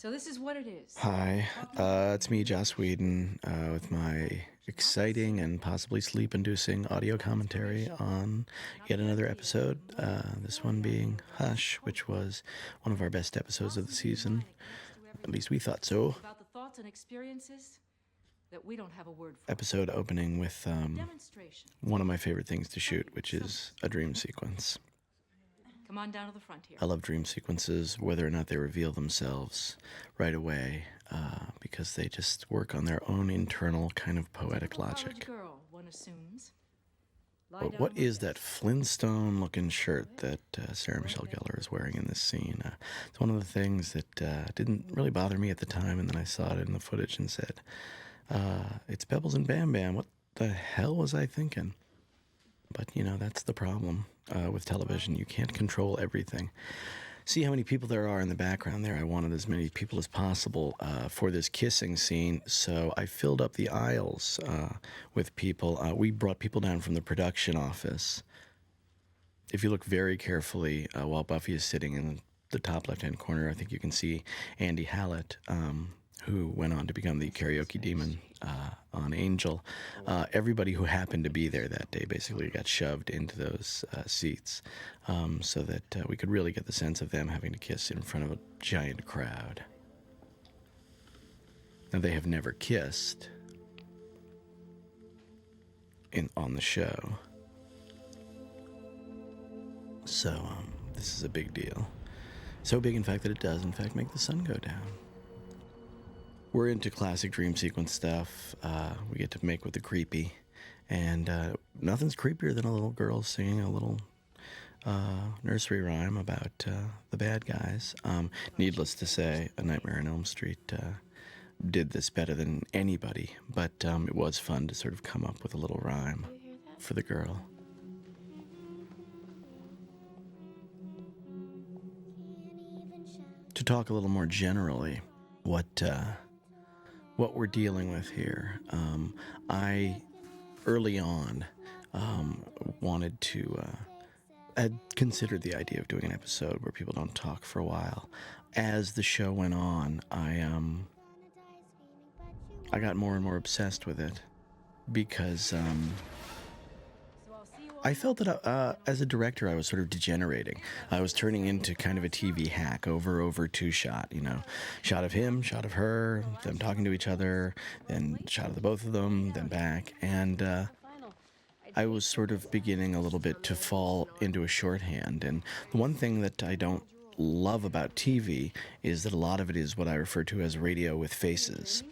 So this is what it is. Hi, it's me, Joss Whedon, with my exciting and possibly sleep-inducing audio commentary on yet another episode, this one being Hush, which was one of our best episodes of the season. At least we thought so. About the thoughts and experiences that we don't have a word for. Episode opening with Demonstration. one of my favorite things to shoot, which is a dream sequence. Come on down to the front here. I love dream sequences, whether or not they reveal themselves right away, because they just work on their own internal kind of poetic logic. Girl, one assumes. But what is that Flintstone-looking shirt that Sarah Michelle Gellar is wearing in this scene? It's one of the things that didn't really bother me at the time, and then I saw it in the footage and said, it's Pebbles and Bam Bam. What the hell was I thinking? But, you know, that's the problem with television. You can't control everything. See how many people there are in the background there. I wanted as many people as possible for this kissing scene, so I filled up the aisles with people. We brought people down from the production office. If you look very carefully while Buffy is sitting in the top left-hand corner, I think you can see Andy Hallett, who went on to become the karaoke demon on Angel. Everybody who happened to be there that day basically got shoved into those seats so that we could really get the sense of them having to kiss in front of a giant crowd. Now, they have never kissed on the show, so this is a big deal. So big, in fact, that it does, in fact, make the sun go down. We're into classic dream sequence stuff. We get to make with the creepy. And nothing's creepier than a little girl singing a little nursery rhyme about the bad guys. Needless to say, A Nightmare on Elm Street did this better than anybody. But it was fun to sort of come up with a little rhyme for the girl. To talk a little more generally, what we're dealing with here. I, early on, wanted to, had considered the idea of doing an episode where people don't talk for a while. As the show went on, I got more and more obsessed with it because I felt that as a director, I was sort of degenerating. I was turning into kind of a TV hack, over two shot, you know. Shot of him, shot of her, them talking to each other, then shot of the both of them, then back. And I was sort of beginning a little bit to fall into a shorthand. And the one thing that I don't love about TV is that a lot of it is what I refer to as radio with faces.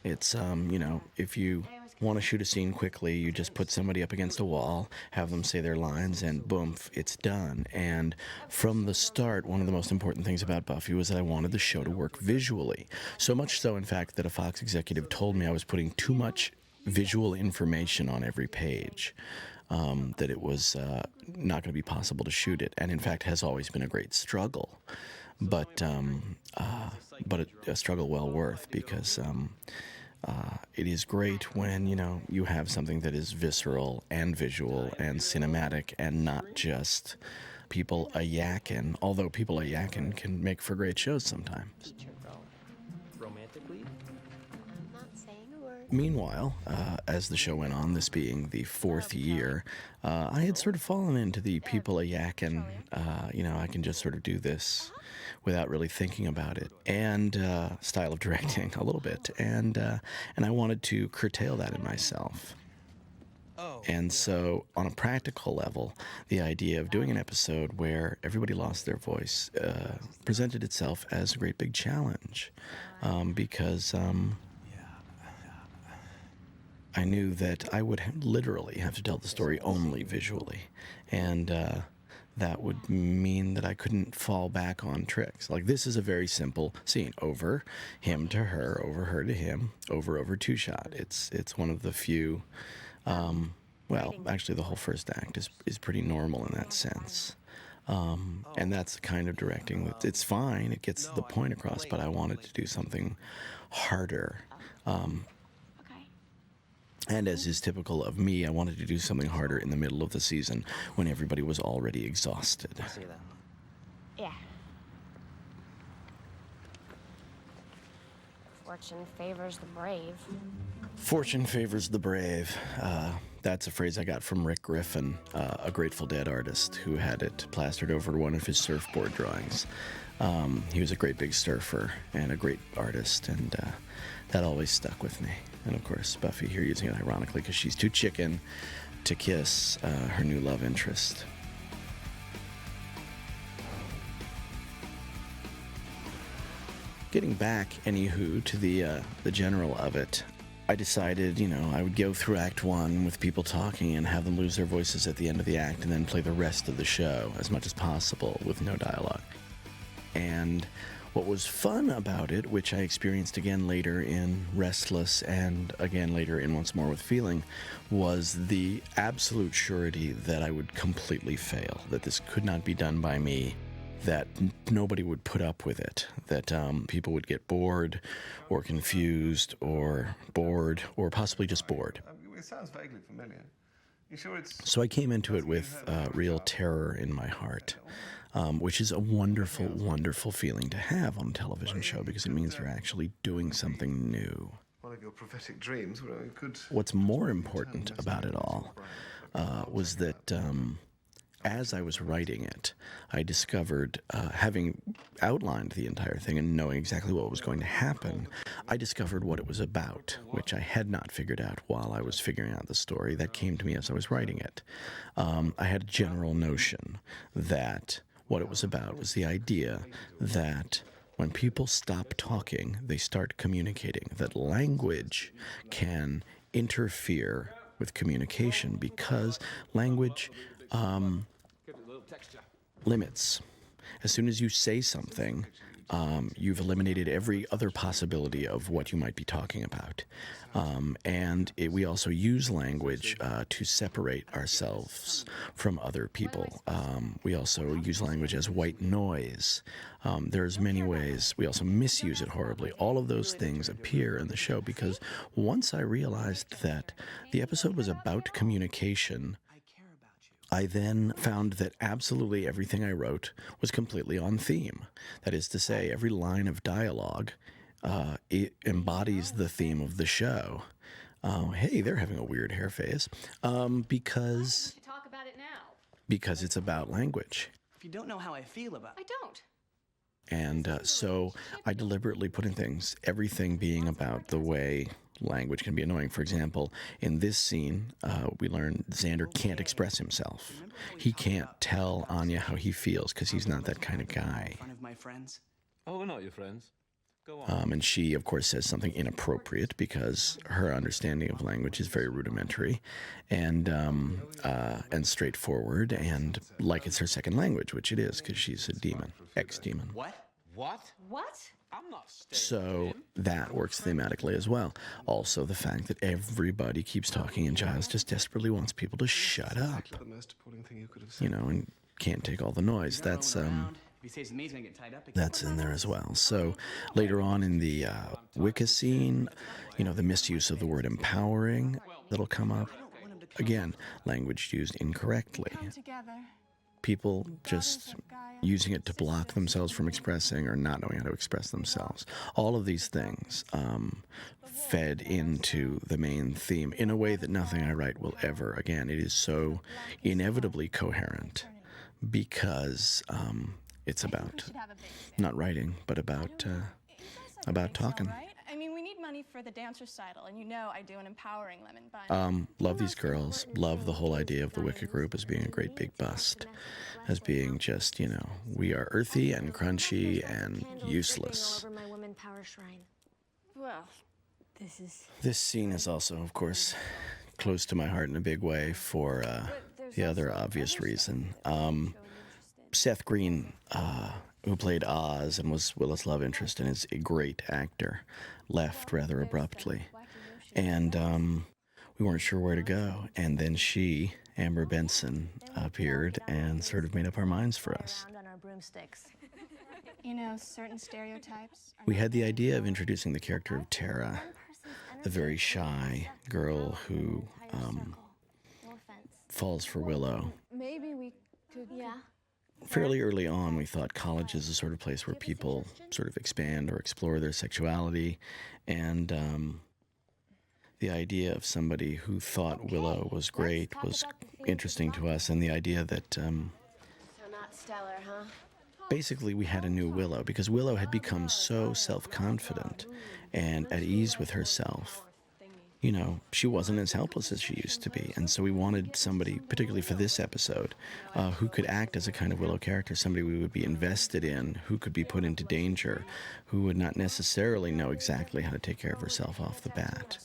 It's, you know, if you want to shoot a scene quickly, you just put somebody up against a wall, have them say their lines, and boom, it's done. And from the start, one of the most important things about Buffy was that I wanted the show to work visually. So much so, in fact, that a Fox executive told me I was putting too much visual information on every page, that it was not going to be possible to shoot it, and in fact has always been a great struggle. But a struggle well worth, because it is great when, you know, you have something that is visceral and visual and cinematic and not just people a-yakking, although people a-yakking can make for great shows sometimes. Meanwhile, as the show went on, this being the fourth year, I had sort of fallen into the people a-yakking, you know, I can just sort of do this without really thinking about it, and style of directing a little bit, and I wanted to curtail that in myself. And so, on a practical level, the idea of doing an episode where everybody lost their voice presented itself as a great big challenge, because I knew that I would literally have to tell the story only visually, and that would mean that I couldn't fall back on tricks. Like, this is a very simple scene. Over him to her, over her to him, over two shot. It's one of the few, well, actually the whole first act is pretty normal in that sense. And that's the kind of directing that it's fine, it gets the point across, but I wanted to do something harder. And as is typical of me, I wanted to do something harder in the middle of the season when everybody was already exhausted. Yeah. Fortune favors the brave. Fortune favors the brave. That's a phrase I got from Rick Griffin, a Grateful Dead artist who had it plastered over one of his surfboard drawings. He was a great big surfer and a great artist, and that always stuck with me. And of course, Buffy here using it ironically because she's too chicken to kiss her new love interest. Getting back, anywho, to the general of it, I decided, I would go through Act 1 with people talking and have them lose their voices at the end of the act and then play the rest of the show as much as possible with no dialogue. And what was fun about it, which I experienced again later in Restless and again later in Once More with Feeling, was the absolute surety that I would completely fail, that this could not be done by me, that nobody would put up with it, that people would get bored or confused or bored or possibly just bored. It sounds vaguely familiar. You sure it's... So I came into it with real terror in my heart, which is a wonderful, wonderful feeling to have on a television show because it means you're actually doing something new. One of your prophetic dreams. Well, you could... What's more important about it all was that as I was writing it, I discovered, having outlined the entire thing and knowing exactly what was going to happen, I discovered what it was about, which I had not figured out while I was figuring out the story. That came to me as I was writing it. I had a general notion that what it was about was the idea that when people stop talking, they start communicating, that language can interfere with communication because language limits. As soon as you say something, you've eliminated every other possibility of what you might be talking about. We also use language to separate ourselves from other people. We also use language as white noise. There's many ways. We also misuse it horribly. All of those things appear in the show because once I realized that the episode was about communication, I then found that absolutely everything I wrote was completely on theme. That is to say, every line of dialogue it embodies the theme of the show. Hey, they're having a weird hair phase. Because Talk about it now. Because it's about language. If you don't know how I feel about I don't. And so I deliberately put in things, everything being about the way language can be annoying. For example, in this scene, we learn Xander can't express himself. He can't tell Anya how he feels because he's not that kind of guy. in front of my friends. Oh, we're not your friends. Go on. And she, of course, says something inappropriate because her understanding of language is very rudimentary and straightforward, and like it's her second language, which it is because she's a demon, ex-demon. What? What? What? I'm not staying So with him. that works thematically as well. Also, the fact that everybody keeps talking and Giles just desperately wants people to shut up, The most appalling thing you could have said. and can't take all the noise. That's If he stays with me, he's gonna get tied up again. That's in there as well. So later on in the Wicca scene, the misuse of the word empowering that'll come up. Again, language used incorrectly. People just using it to block themselves from expressing or not knowing how to express themselves. All of these things fed into the main theme in a way that nothing I write will ever. Again, it is so inevitably coherent because it's about not writing, but about talking. I mean, we need money for the dance recital, and I do an empowering lemon bun. Love these girls. Love the whole idea of the Wicca group as being a great big bust, as being just, we are earthy and crunchy and useless. Over my woman power shrine. Well, this is... This scene is also, of course, close to my heart in a big way for the other obvious reason. Seth Green, who played Oz and was Willa's love interest and is a great actor, left rather abruptly. And we weren't sure where to go. And then she, Amber Benson, appeared and sort of made up our minds for us. Around on our broomsticks. Certain stereotypes. We had the idea of introducing the character of Tara, the very shy girl who No offense. falls for Willow. Maybe we could... Yeah. fairly early on, we thought college is the sort of place where people sort of expand or explore their sexuality, and the idea of somebody who thought Willow was great was interesting to us, and the idea that So not stellar, huh? basically we had a new Willow, because Willow had become so self-confident and at ease with herself. You know, she wasn't as helpless as she used to be, and so we wanted somebody, particularly for this episode, who could act as a kind of Willow character, somebody we would be invested in, who could be put into danger, who would not necessarily know exactly how to take care of herself off the bat.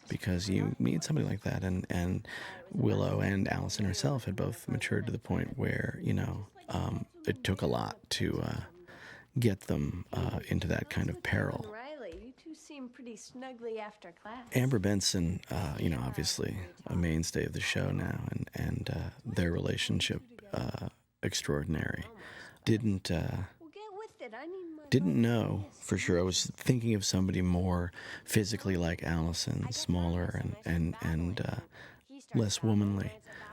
Because you need somebody like that, and Willow and Allison herself had both matured to the point where, you know, it took a lot to get them into that kind of peril. Riley, you two seem pretty snugly after class. Amber Benson, you know, obviously a mainstay of the show now, and their relationship extraordinary. Didn't Well, get with it. I need my didn't know for sure. I was thinking of somebody more physically like Allison, smaller and less womanly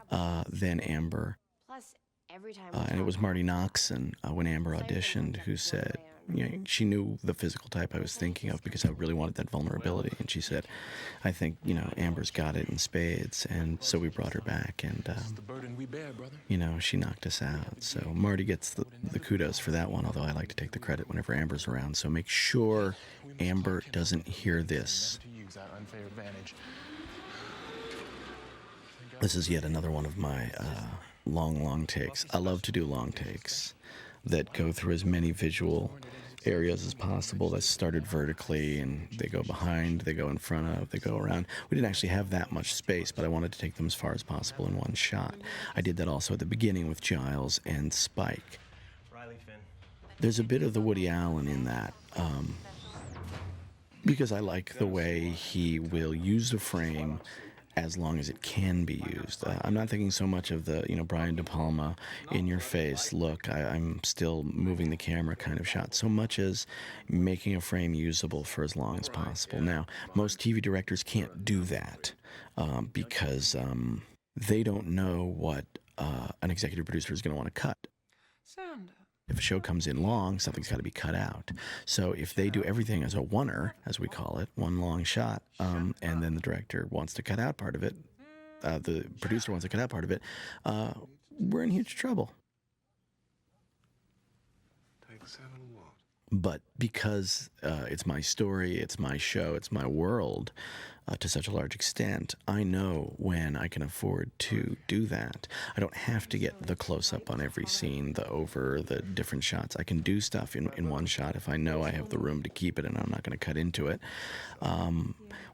than Amber. Plus, every time And it was Marty Noxon when Amber auditioned who said, you know, she knew the physical type I was thinking of because I really wanted that vulnerability. And she said, I think, you know, Amber's got it in spades. And so we brought her back, and, The burden we bear, brother. you know, she knocked us out. So Marty gets the kudos for that one, although I like to take the credit whenever Amber's around. So make sure Amber doesn't hear this. To use our unfair advantage. This is yet another one of my long takes. I love to do long takes that go through as many visual areas as possible, that started vertically, and they go behind, they go in front of, they go around. We didn't actually have that much space, but I wanted to take them as far as possible in one shot. I did that also at the beginning with Giles and Spike. Riley Finn. There's a bit of the Woody Allen in that, because I like the way he will use the frame as long as it can be used. I'm not thinking so much of the, you know, Brian De Palma in-your-face look. I'm still moving the camera kind of shot, so much as making a frame usable for as long as possible. Now, most TV directors can't do that because they don't know what an executive producer is going to want to cut. If a show comes in long, something's got to be cut out. So if they do everything as a oneer, as we call it, one long shot, and then the director wants to cut out part of it, the producer wants to cut out part of it, we're in huge trouble. Take 7 what? But because it's my story, it's my show, it's my world, to such a large extent, I know when I can afford to do that. I don't have to get the close-up on every scene, the over, the different shots. I can do stuff in one shot if I know I have the room to keep it and I'm not going to cut into it,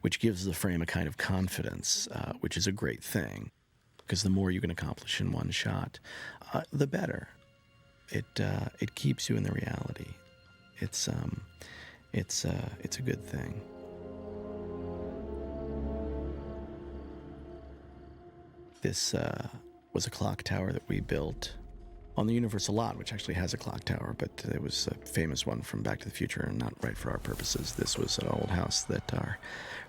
which gives the frame a kind of confidence, which is a great thing, because the more you can accomplish in one shot, the better. It keeps you in the reality. It's a good thing. This was a clock tower that we built on the Universal lot, which actually has a clock tower, but it was a famous one from Back to the Future and not right for our purposes. This was an old house that our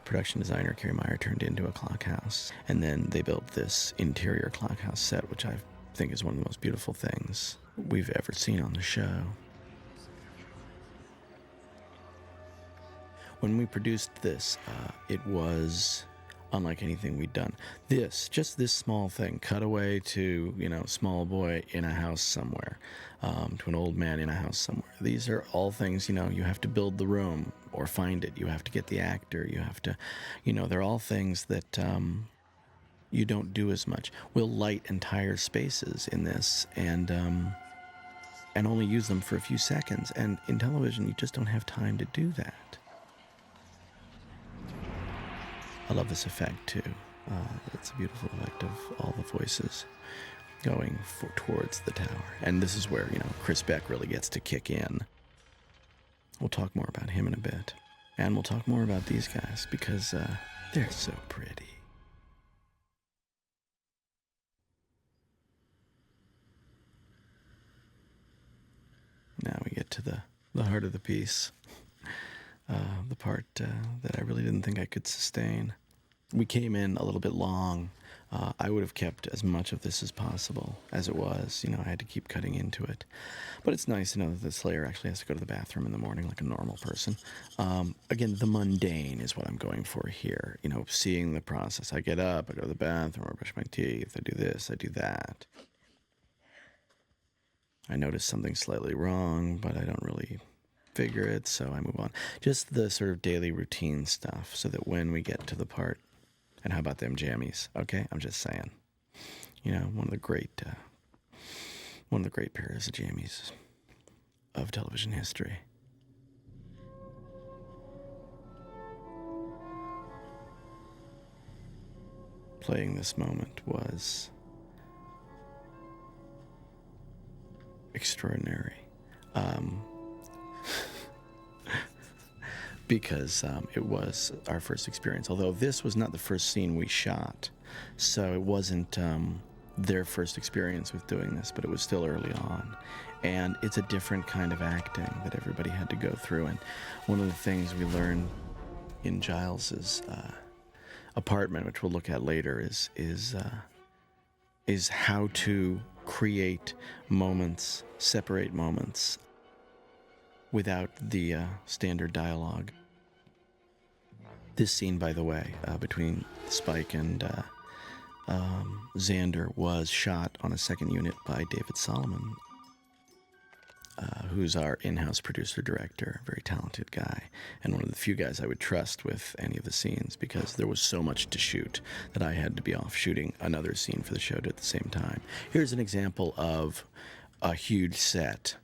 production designer, Kerry Meyer, turned into a clock house. And then they built this interior clock house set, which I think is one of the most beautiful things we've ever seen on the show. When we produced this, it was unlike anything we'd done. Just this small thing, cutaway to, you know, small boy in a house somewhere, to an old man in a house somewhere. These are all things, you know, you have to build the room or find it. You have to get the actor. You have to, you know, they're all things that you don't do as much. We'll light entire spaces in this and only use them for a few seconds. And in television, you just don't have time to do that. I love this effect, too. It's a beautiful effect of all the voices going towards the tower. And this is where, you know, Chris Beck really gets to kick in. We'll talk more about him in a bit. And we'll talk more about these guys, because they're so pretty. Now we get to the heart of the piece. The part that I really didn't think I could sustain. We came in a little bit long I would have kept as much of this as possible as it was. You know, I had to keep cutting into it. But it's nice to know that the Slayer actually has to go to the bathroom in the morning like a normal person. Again, the mundane is what I'm going for here. You know, seeing the process. I get up, I go to the bathroom, I brush my teeth, I do this, I do that. I notice something slightly wrong, but I don't really figure it, so I move on. Just the sort of daily routine stuff so that when we get to the part, and how about them jammies? Okay, I'm just saying. You know, one of the great pairs of jammies of television history. Playing this moment was extraordinary. Because it was our first experience. Although this was not the first scene we shot, so it wasn't their first experience with doing this, but it was still early on. And it's a different kind of acting that everybody had to go through. And one of the things we learned in Giles's apartment, which we'll look at later, is how to create moments, separate moments, without the standard dialogue. This scene, by the way, between Spike and Xander was shot on a second unit by David Solomon, who's our in-house producer-director, very talented guy, and one of the few guys I would trust with any of the scenes because there was so much to shoot that I had to be off shooting another scene for the show at the same time. Here's an example of a huge set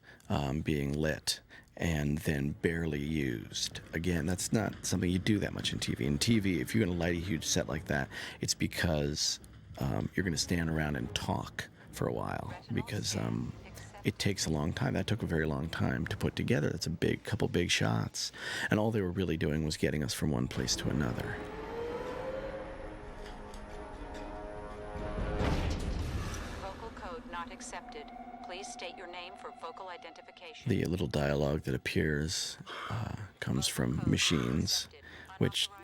being lit and then barely used. Again, that's not something you do that much in TV. In TV, if you're going to light a huge set like that, it's because you're going to stand around and talk for a while because it takes a long time. That took a very long time to put together. That's a couple big shots. And all they were really doing was getting us from one place to another. Vocal code not accepted. Please state your name for vocal identification. The little dialogue that appears comes from machines,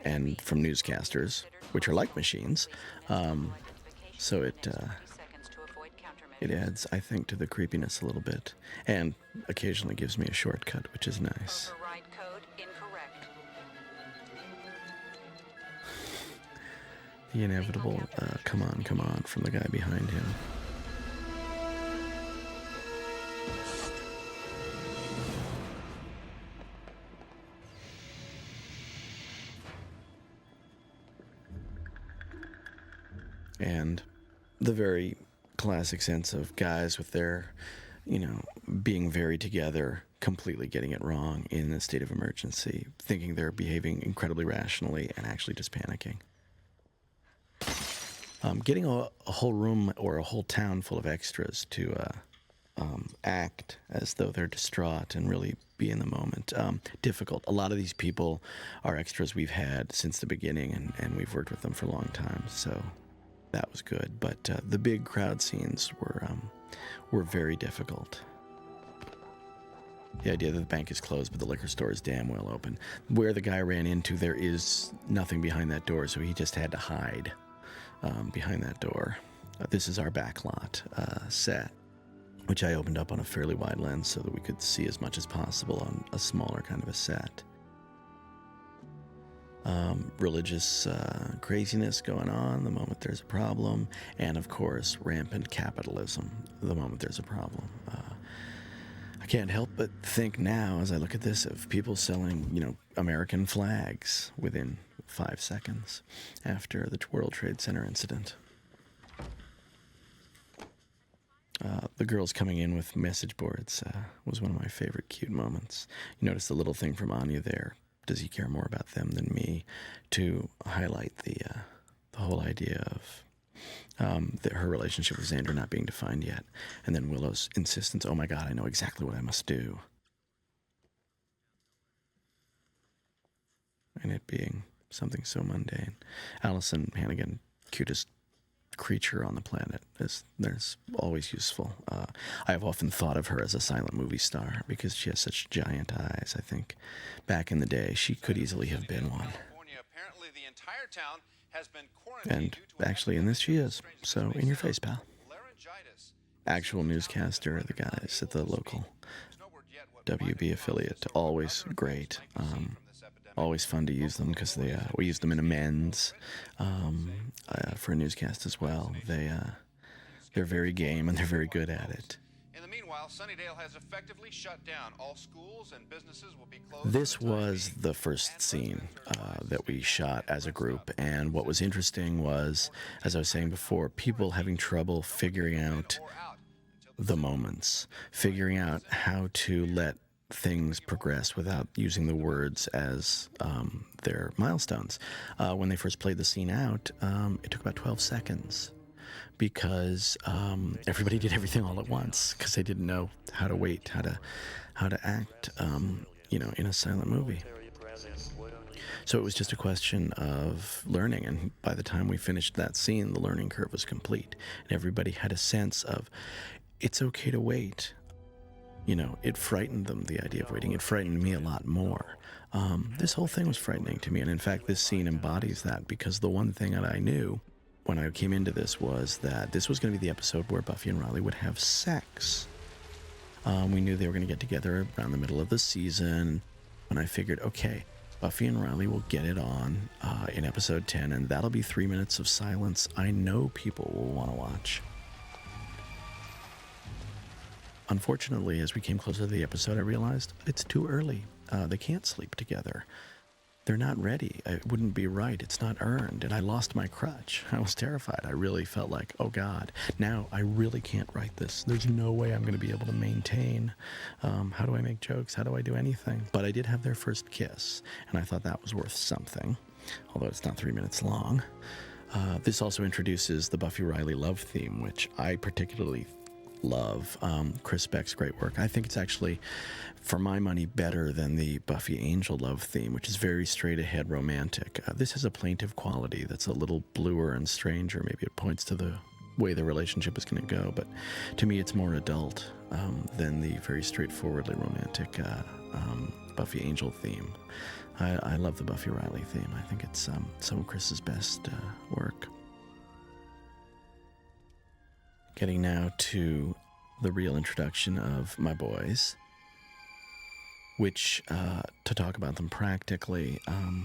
and from newscasters, which are like machines. So it adds, I think, to the creepiness a little bit, and occasionally gives me a shortcut, which is nice. Override code incorrect. The inevitable, come on, from the guy behind him. And the very classic sense of guys with their, being very together, completely getting it wrong in a state of emergency, thinking they're behaving incredibly rationally and actually just panicking. Getting a whole room or a whole town full of extras to act as though they're distraught and really be in the moment. Difficult. A lot of these people are extras we've had since the beginning, and we've worked with them for a long time, so that was good. But the big crowd scenes were very difficult. The idea that the bank is closed, but the liquor store is damn well open. Where the guy ran into, there is nothing behind that door, so he just had to hide behind that door. This is our backlot set, which I opened up on a fairly wide lens so that we could see as much as possible on a smaller kind of a set. Religious craziness going on the moment there's a problem, and of course rampant capitalism the moment there's a problem. I can't help but think now as I look at this of people selling, American flags within 5 seconds after the World Trade Center incident. The girls coming in with message boards was one of my favorite cute moments. You notice the little thing from Anya there. Does he care more about them than me? To highlight the whole idea of her relationship with Xander not being defined yet. And then Willow's insistence, oh my God, I know exactly what I must do. And it being something so mundane. Allison Hannigan, cutest creature on the planet, there's always useful. I have often thought of her as a silent movie star because she has such giant eyes. I think back in the day she could easily have been one. Apparently the entire town And actually, in this she is. So, in your face, pal. Actual newscaster, the guys at the local WB affiliate, always great. Always fun to use them because we use them in amends for a newscast as well. They're very game and they're very good at it. In the meanwhile, Sunnydale has effectively shut down. All schools and businesses will be closed. This was the first scene that we shot as a group, and what was interesting was, as I was saying before, people having trouble figuring out the moments, figuring out how to let things progress without using the words as their milestones. When they first played the scene out, it took about 12 seconds because everybody did everything all at once because they didn't know how to wait, how to act, in a silent movie. So it was just a question of learning, and by the time we finished that scene, the learning curve was complete, and everybody had a sense of it's okay to wait. It frightened them, the idea of waiting. It frightened me a lot more. This whole thing was frightening to me, and in fact, this scene embodies that, because the one thing that I knew when I came into this was that this was going to be the episode where Buffy and Riley would have sex. We knew they were going to get together around the middle of the season, and I figured, okay, Buffy and Riley will get it on in episode 10, and that'll be 3 minutes of silence I know people will want to watch. Unfortunately, as we came closer to the episode, I realized it's too early. They can't sleep together. They're not ready. It wouldn't be right. It's not earned. And I lost my crutch. I was terrified. I really felt like, oh God, now I really can't write this. There's no way I'm going to be able to maintain. How do I make jokes? How do I do anything? But I did have their first kiss, and I thought that was worth something, although it's not 3 minutes long. This also introduces the Buffy Riley love theme, which I particularly love. Chris Beck's great work. I think it's actually, for my money, better than the Buffy Angel love theme, which is very straight ahead romantic. This has a plaintive quality that's a little bluer and stranger. Maybe it points to the way the relationship is going to go, but to me it's more adult than the very straightforwardly romantic Buffy Angel theme. I love the Buffy Riley theme. I think it's some of Chris's best work. Getting now to the real introduction of my boys, which, to talk about them practically,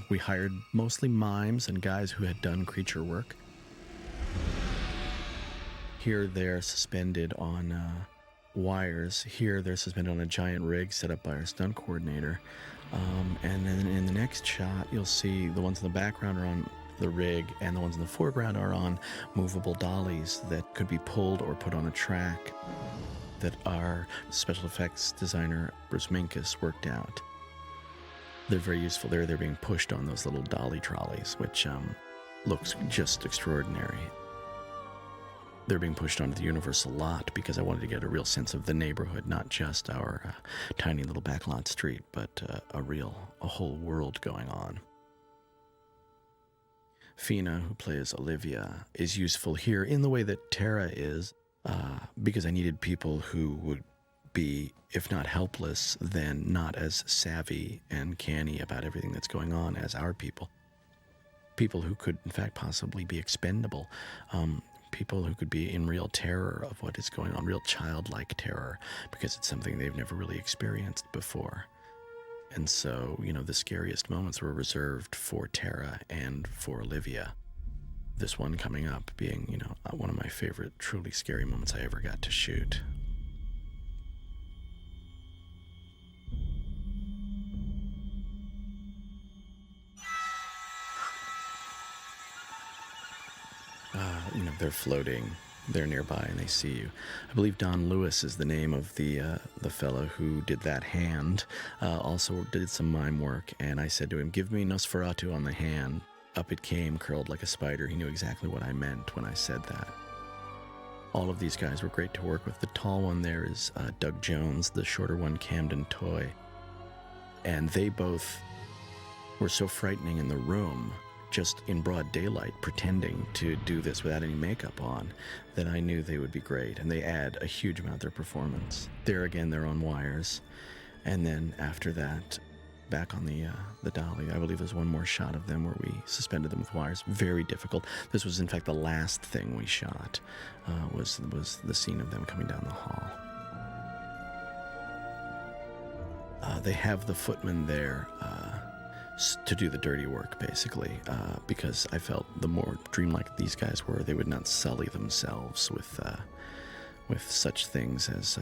we hired mostly mimes and guys who had done creature work. Here they're suspended on wires. Here they're suspended on a giant rig set up by our stunt coordinator. And then in the next shot, you'll see the ones in the background are on the rig, and the ones in the foreground are on movable dollies that could be pulled or put on a track that our special effects designer Bruce Minkus worked out. They're very useful. They're being pushed on those little dolly trolleys, which looks just extraordinary. They're being pushed onto the Universal lot because I wanted to get a real sense of the neighborhood, not just our tiny little backlot street, but a whole world going on. Fina, who plays Olivia, is useful here in the way that Tara is, because I needed people who would be, if not helpless, then not as savvy and canny about everything that's going on as our people. People who could, in fact, possibly be expendable. People who could be in real terror of what is going on, real childlike terror, because it's something they've never really experienced before. And so, the scariest moments were reserved for Tara and for Olivia. This one coming up being, one of my favorite truly scary moments I ever got to shoot. They're floating. They're nearby and they see you. I believe Don Lewis is the name of the fellow who did that hand. Also did some mime work, and I said to him, "Give me Nosferatu on the hand." Up it came, curled like a spider. He knew exactly what I meant when I said that. All of these guys were great to work with. The tall one there is Doug Jones, the shorter one Camden Toy. And they both were so frightening in the room, just in broad daylight, pretending to do this without any makeup on, that I knew they would be great, and they add a huge amount to their performance. There again, they're on wires, and then after that, back on the dolly. I believe there's one more shot of them where we suspended them with wires. Very difficult. This was, in fact, the last thing we shot, was the scene of them coming down the hall. They have the footmen there to do the dirty work, basically, because I felt the more dreamlike these guys were, they would not sully themselves with such things as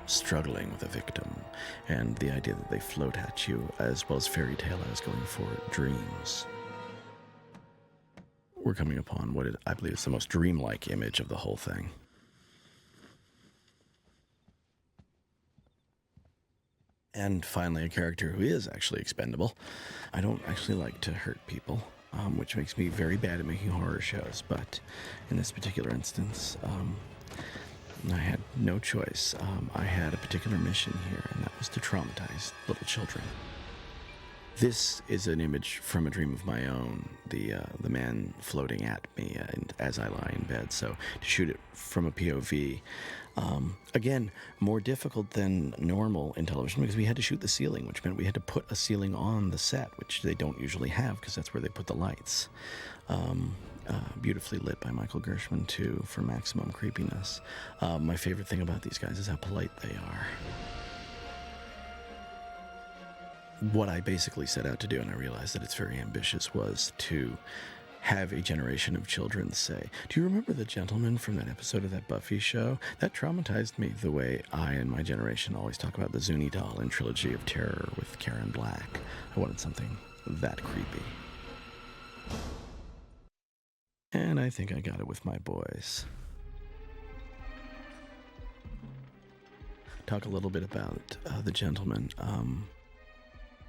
struggling with a victim, and the idea that they float at you, as well as fairy tale I was going for, dreams. We're coming upon what I believe is the most dreamlike image of the whole thing. And finally, a character who is actually expendable. I don't actually like to hurt people, which makes me very bad at making horror shows, but in this particular instance, I had no choice. I had a particular mission here, and that was to traumatize little children. This is an image from a dream of my own, the man floating at me as I lie in bed. So to shoot it from a POV, again, more difficult than normal in television because we had to shoot the ceiling, which meant we had to put a ceiling on the set, which they don't usually have because that's where they put the lights. Beautifully lit by Michael Gershman, too, for maximum creepiness. My favorite thing about these guys is how polite they are. What I basically set out to do, and I realized that it's very ambitious, was to have a generation of children say, "Do you remember the gentleman from that episode of that Buffy show? That traumatized me the way I and my generation always talk about the Zuni doll in Trilogy of Terror with Karen Black." I wanted something that creepy. And I think I got it with my boys. Talk a little bit about the gentleman.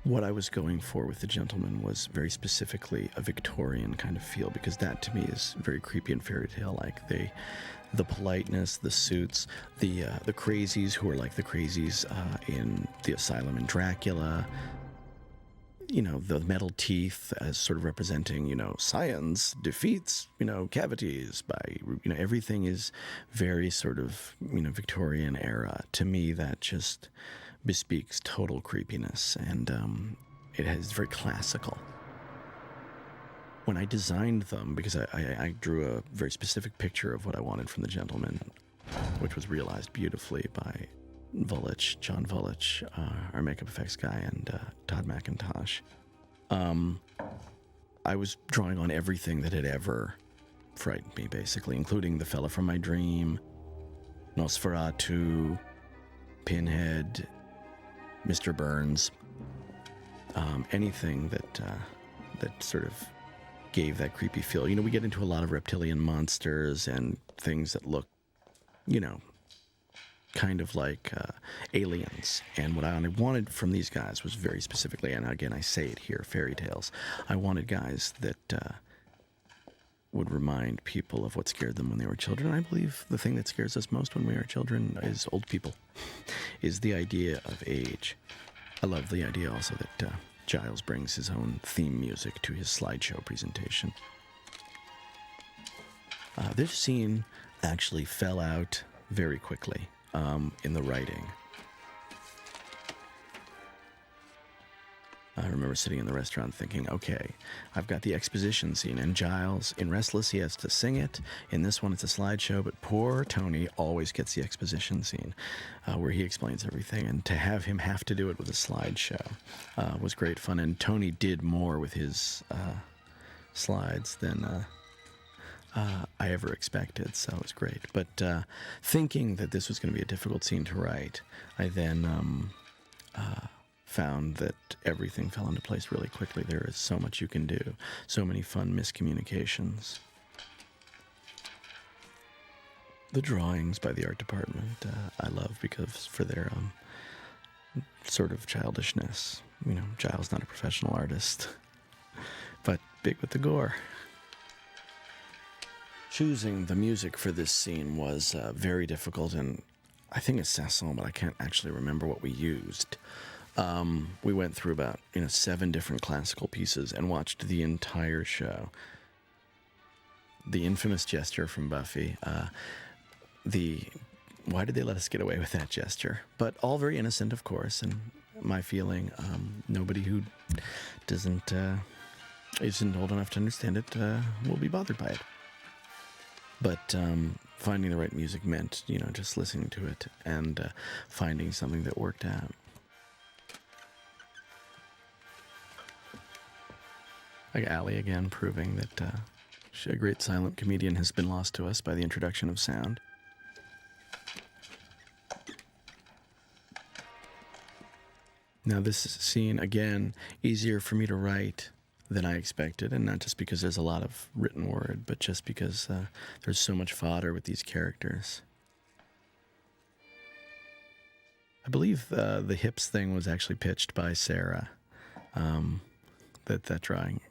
What I was going for with the gentleman was very specifically a Victorian kind of feel, because that to me is very creepy and fairy tale-like. The politeness, the suits, the crazies who are like the crazies in the asylum in Dracula. You know, the metal teeth as sort of representing, science defeats, cavities by, everything is very sort of, Victorian era. To me, that just bespeaks total creepiness, and it is very classical. When I designed them, because I drew a very specific picture of what I wanted from the gentleman, which was realized beautifully by John Vulich, our makeup effects guy, and Todd McIntosh. I was drawing on everything that had ever frightened me, basically, including the fella from my dream, Nosferatu, Pinhead, Mr. Burns, anything that sort of gave that creepy feel. We get into a lot of reptilian monsters and things that look, kind of like aliens. And what I wanted from these guys was very specifically, and again, I say it here, fairy tales. I wanted guys that would remind people of what scared them when they were children. I believe the thing that scares us most when we are children is old people, is the idea of age. I love the idea also that Giles brings his own theme music to his slideshow presentation. This scene actually fell out very quickly in the writing. I remember sitting in the restaurant thinking, okay, I've got the exposition scene, and Giles, in Restless, he has to sing it. In this one, it's a slideshow, but poor Tony always gets the exposition scene where he explains everything, and to have him have to do it with a slideshow was great fun, and Tony did more with his slides than I ever expected, so it was great. But thinking that this was going to be a difficult scene to write, I then found that everything fell into place really quickly. There is so much you can do, so many fun miscommunications. The drawings by the art department I love because for their sort of childishness. Giles not a professional artist, but big with the gore. Choosing the music for this scene was very difficult, and I think it's Sasson, but I can't actually remember what we used. We went through about 7 different classical pieces and watched the entire show. The infamous gesture from Buffy. Why did they let us get away with that gesture? But all very innocent, of course, and my feeling. Nobody who isn't old enough to understand it will be bothered by it. But finding the right music meant, just listening to it and finding something that worked out. Like Allie again, proving that a great silent comedian has been lost to us by the introduction of sound. Now this scene, again, easier for me to write than I expected, and not just because there's a lot of written word, but just because there's so much fodder with these characters. I believe the hips thing was actually pitched by Sarah. That drawing,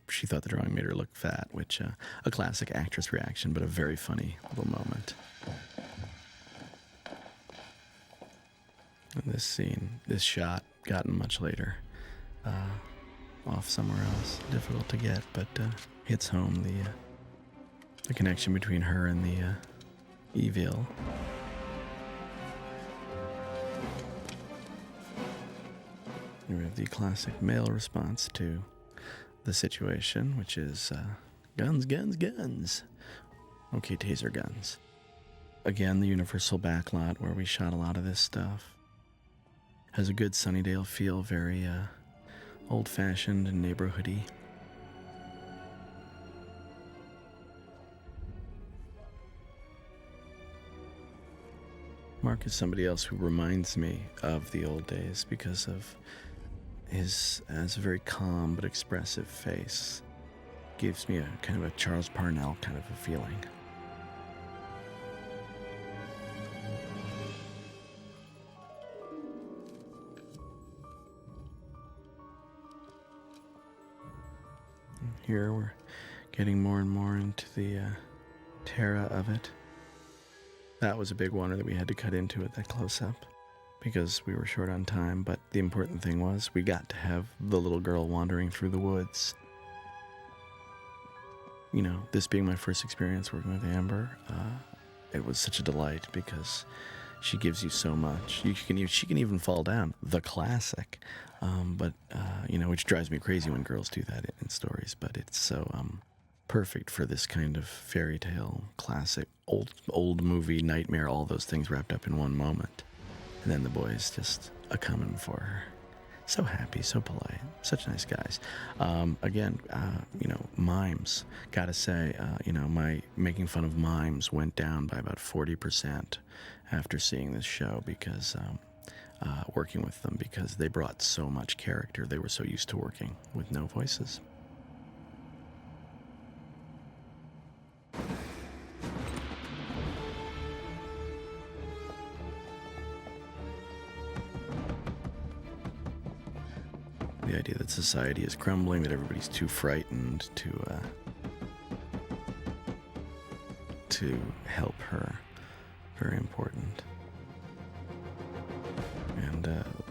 she thought the drawing made her look fat, which a classic actress reaction, but a very funny little moment. And this scene, this shot, gotten much later, off somewhere else, difficult to get, but hits home the connection between her and the evil. We have the classic male response to the situation, which is guns, guns, guns. Okay, taser guns. Again, the Universal backlot where we shot a lot of this stuff. Has a good Sunnydale feel, very old-fashioned and neighborhoody. Mark is somebody else who reminds me of the old days because of has a very calm but expressive face. Gives me a kind of a Charles Parnell kind of a feeling. Here we're getting more and more into the terror of it. That was a big wonder that we had to cut into it, that close-up, because we were short on time, but the important thing was we got to have the little girl wandering through the woods. This being my first experience working with Amber, it was such a delight because she gives you so much. She can even fall down, the classic, but which drives me crazy when girls do that in stories, but it's so perfect for this kind of fairy tale, classic, old movie, nightmare, all those things wrapped up in one moment. And then the boys just a coming for her. So happy, so polite, such nice guys. Again, mimes. Gotta say, my making fun of mimes went down by about 40% after seeing this show because working with them, because they brought so much character. They were so used to working with no voices. The idea that society is crumbling, that everybody's too frightened to help her, very important. And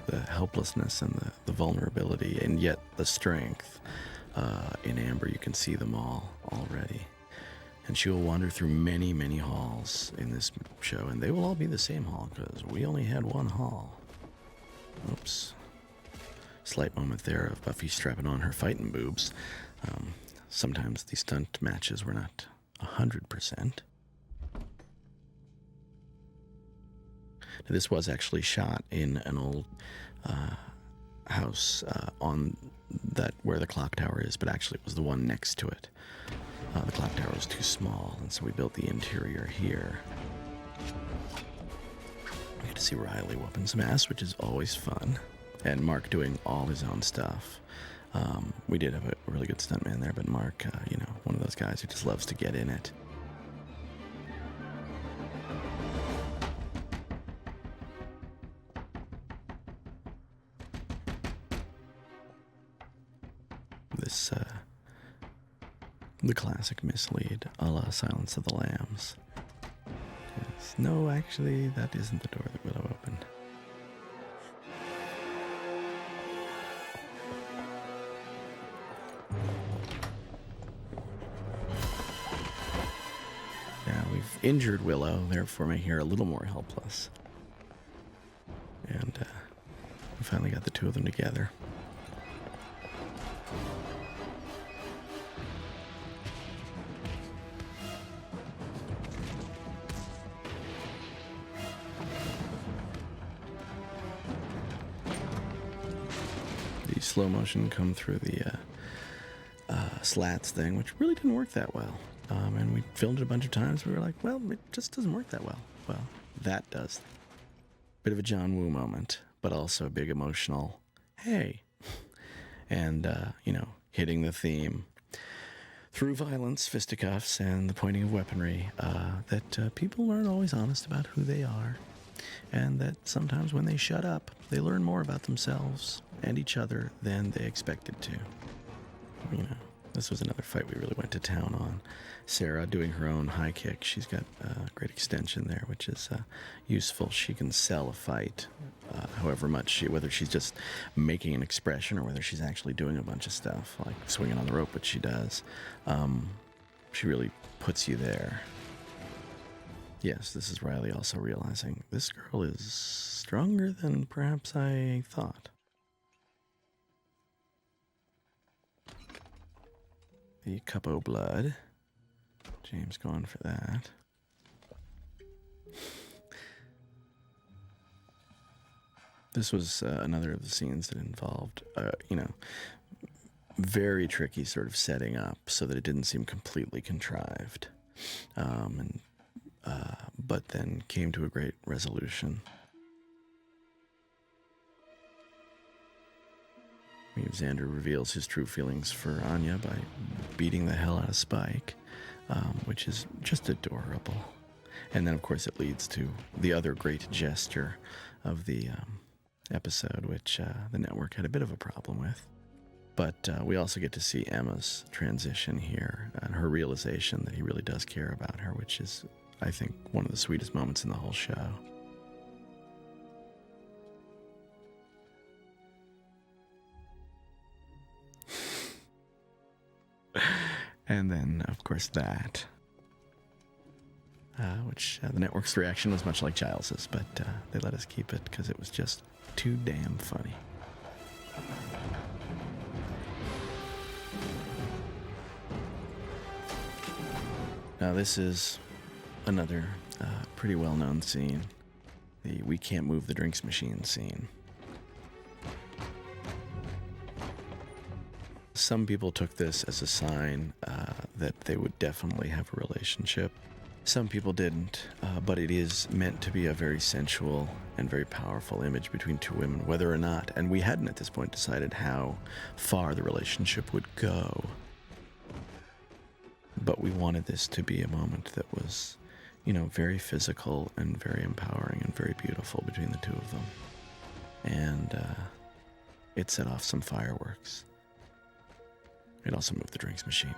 the helplessness and the vulnerability, and yet the strength in Amber, you can see them all already. And she will wander through many, many halls in this show, and they will all be the same hall, because we only had one hall. Oops. Slight moment there of Buffy strapping on her fighting boobs. Sometimes the stunt matches were not 100%. This was actually shot in an old house on that where the clock tower is, but actually it was the one next to it. The clock tower was too small, and so we built the interior here. We get to see Riley whooping some ass, which is always fun. And Mark doing all his own stuff. We did have a really good stuntman there, but Mark, one of those guys who just loves to get in it. This, the classic mislead, a la Silence of the Lambs. Yes. No, actually, that isn't the door that Willow opened. We've injured Willow, therefore making her a little more helpless. And We finally got the two of them together. The slow motion come through the slats thing, which really didn't work that well. And we filmed it a bunch of times. We were like, well, it just doesn't work that well. Well, that does. Bit of a John Woo moment, but also a big emotional, hey. And, hitting the theme through violence, fisticuffs, and the pointing of weaponry, that people aren't always honest about who they are. And that sometimes when they shut up, they learn more about themselves and each other than they expected to. This was another fight we really went to town on. Sarah doing her own high kick. She's got a great extension there, which is useful. She can sell a fight, however much, whether she's just making an expression or whether she's actually doing a bunch of stuff, like swinging on the rope, which she does. She really puts you there. Yes, this is Riley also realizing this girl is stronger than perhaps I thought. The cup o' blood. James going for that. This was another of the scenes that involved, very tricky sort of setting up so that it didn't seem completely contrived. But then came to a great resolution. Xander reveals his true feelings for Anya by beating the hell out of Spike, which is just adorable. And then, of course, it leads to the other great gesture of the episode, which the network had a bit of a problem with. But we also get to see Emma's transition here and her realization that he really does care about her, which is, I think, one of the sweetest moments in the whole show. And then, of course, that, which the network's reaction was much like Giles's, but they let us keep it because it was just too damn funny. Now, this is another pretty well-known scene, the "we can't move the drinks machine" scene. Some people took this as a sign that they would definitely have a relationship. Some people didn't, but it is meant to be a very sensual and very powerful image between two women, whether or not, and we hadn't at this point decided how far the relationship would go. But we wanted this to be a moment that was, very physical and very empowering and very beautiful between the two of them. And it set off some fireworks. It also moved the drinks machine.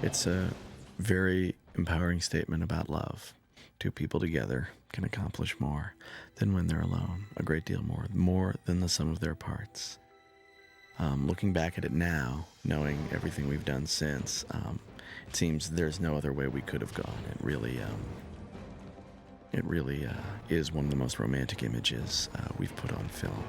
It's a very empowering statement about love. Two people together can accomplish more than when they're alone. A great deal more than the sum of their parts. Looking back at it now, knowing everything we've done since, it seems there's no other way we could have gone. It really is one of the most romantic images we've put on film.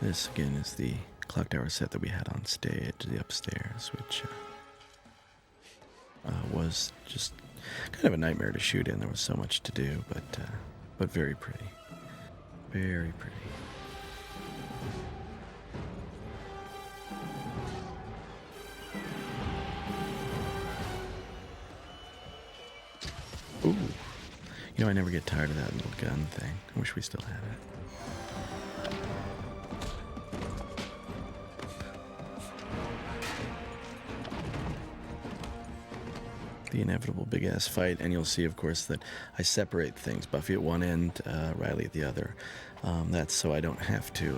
This, again, is the clock tower set that we had on stage, the upstairs, which was just kind of a nightmare to shoot in. There was so much to do, but very pretty. Very pretty. Ooh. I never get tired of that little gun thing. I wish we still had it. The inevitable big-ass fight, and you'll see, of course, that I separate things. Buffy at one end, Riley at the other. That's so I don't have to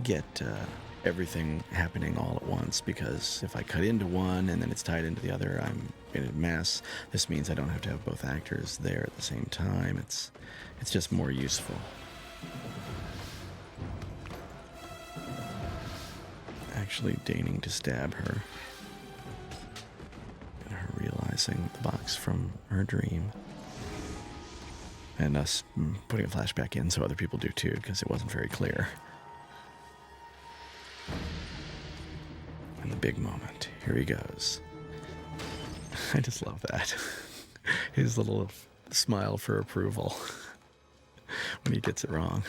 get everything happening all at once, because if I cut into one and then it's tied into the other, I'm in a mess. This means I don't have to have both actors there at the same time. It's just more useful. actually deigning to stab her. And her realizing the box from her dream. And us putting a flashback in so other people do too, because it wasn't very clear. And the big moment. Here he goes. I just love that. His little smile for approval when he gets it wrong.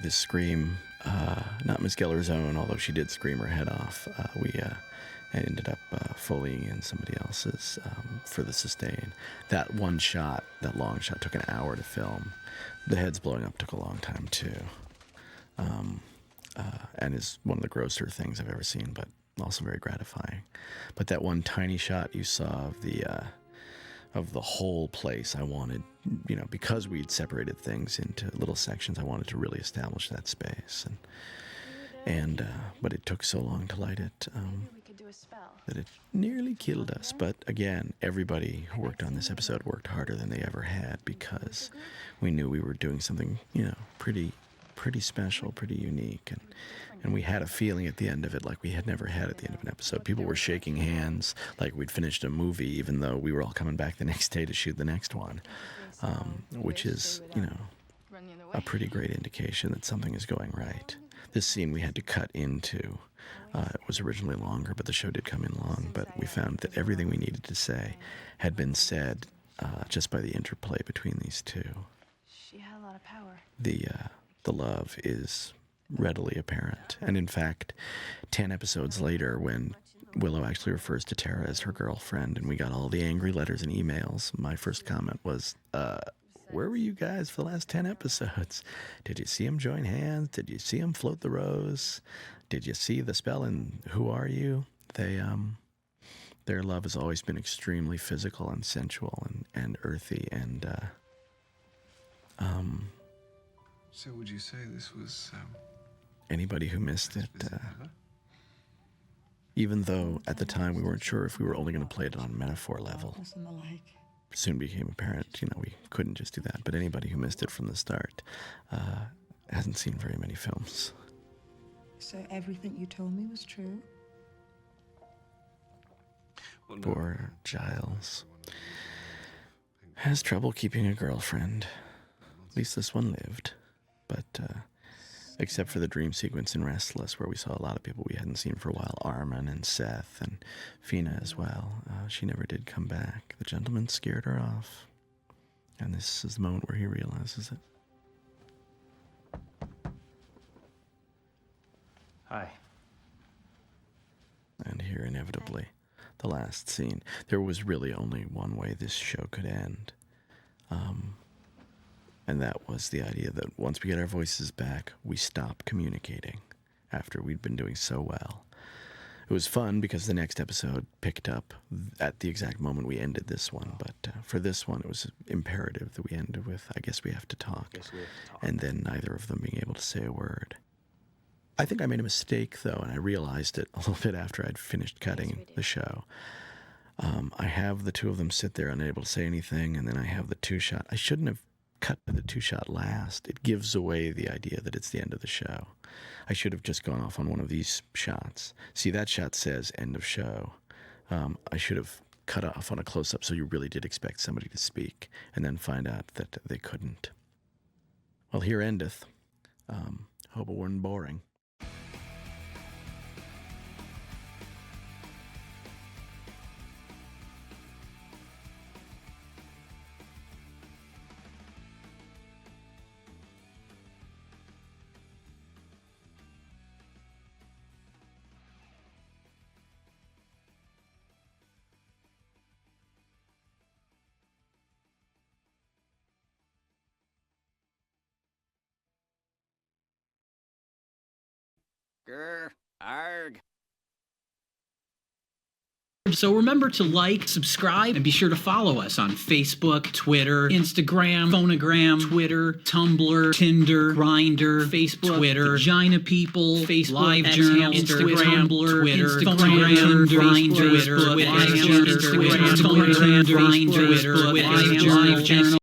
This scream, not Miss Geller's own, although she did scream her head off. We ended up foleying in somebody else's for the sustain. That one shot, that long shot, took an hour to film. The heads blowing up took a long time too, and is one of the grosser things I've ever seen, but also very gratifying. But that one tiny shot you saw of the whole place, I wanted, because we'd separated things into little sections, I wanted to really establish that space, and but it took so long to light it that it nearly killed us. But again, everybody who worked on this episode worked harder than they ever had, because we knew we were doing something, pretty special, pretty unique, and we had a feeling at the end of it like we had never had at the end of an episode. People were shaking hands like we'd finished a movie, even though we were all coming back the next day to shoot the next one, which is, a pretty great indication that something is going right. This scene we had to cut into. It was originally longer, but the show did come in long, but we found that everything we needed to say had been said just by the interplay between these two. She had a lot of power. The love is readily apparent. And in fact, 10 episodes later, when Willow actually refers to Tara as her girlfriend and we got all the angry letters and emails, my first comment was, where were you guys for the last 10 episodes? Did you see them join hands? Did you see them float the rose? Did you see the spell in Who Are You? Their love has always been extremely physical and sensual and earthy, and So would you say this was, anybody who missed it, even though at the time we weren't sure if we were only going to play it on a metaphor level, soon became apparent, we couldn't just do that. But anybody who missed it from the start hasn't seen very many films. So everything you told me was true? well, no. Poor Giles has trouble keeping a girlfriend. At least this one lived. But except for the dream sequence in Restless, where we saw a lot of people we hadn't seen for a while, Armin and Seth and Fina as well, she never did come back. The gentleman scared her off. And this is the moment where he realizes it. Hi. And here, inevitably, the last scene. There was really only one way this show could end. And that was the idea that once we get our voices back, we stop communicating after we'd been doing so well. It was fun because the next episode picked up at the exact moment we ended this one. But for this one, it was imperative that we ended with, I guess we have to talk. And then neither of them being able to say a word. I think I made a mistake, though, and I realized it a little bit after I'd finished cutting the show. I have the two of them sit there unable to say anything, and then I have the two-shot. I shouldn't have cut to the two-shot last. It gives away the idea that it's the end of the show. I should have just gone off on one of these shots. See, that shot says end of show. I should have cut off on a close-up so you really did expect somebody to speak, and then find out that they couldn't. Well, here endeth. Hope it weren't boring. Grr, arg. So remember to like, subscribe, and be sure to follow us on Facebook, Twitter, Instagram, Phonogram, Twitter, Tumblr, Tinder, Grindr, Facebook, Twitter, Vagina People, Facebook, Live Journal, Instagram, Tumblr, Twitter, Phonogram, Grindr, Twitter, Live Journal, Instagram, Tumblr, Grindr, Twitter, Live Journal.